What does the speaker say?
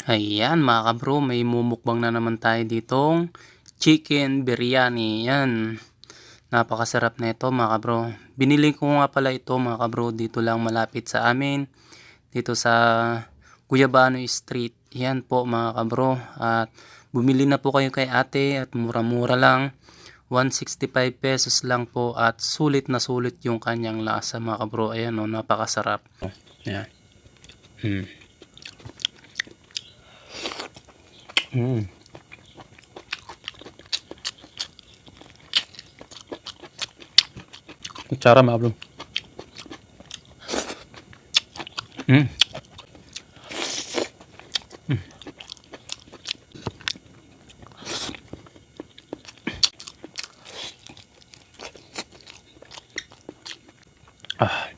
Ayan mga kabro, may mumukbang na naman tayo ditong chicken biryani. Yan, napakasarap na ito mga kabro. Binili ko nga pala ito mga kabro dito lang malapit sa amin. Dito sa Guyabano Street. Yan po mga kabro. At bumili na po kayo kay ate at mura-mura lang. 165 pesos lang po at sulit na sulit yung kanyang lasa mga kabro. Ayan o, napakasarap. Ayan. Kutsara mga kabro. Ah.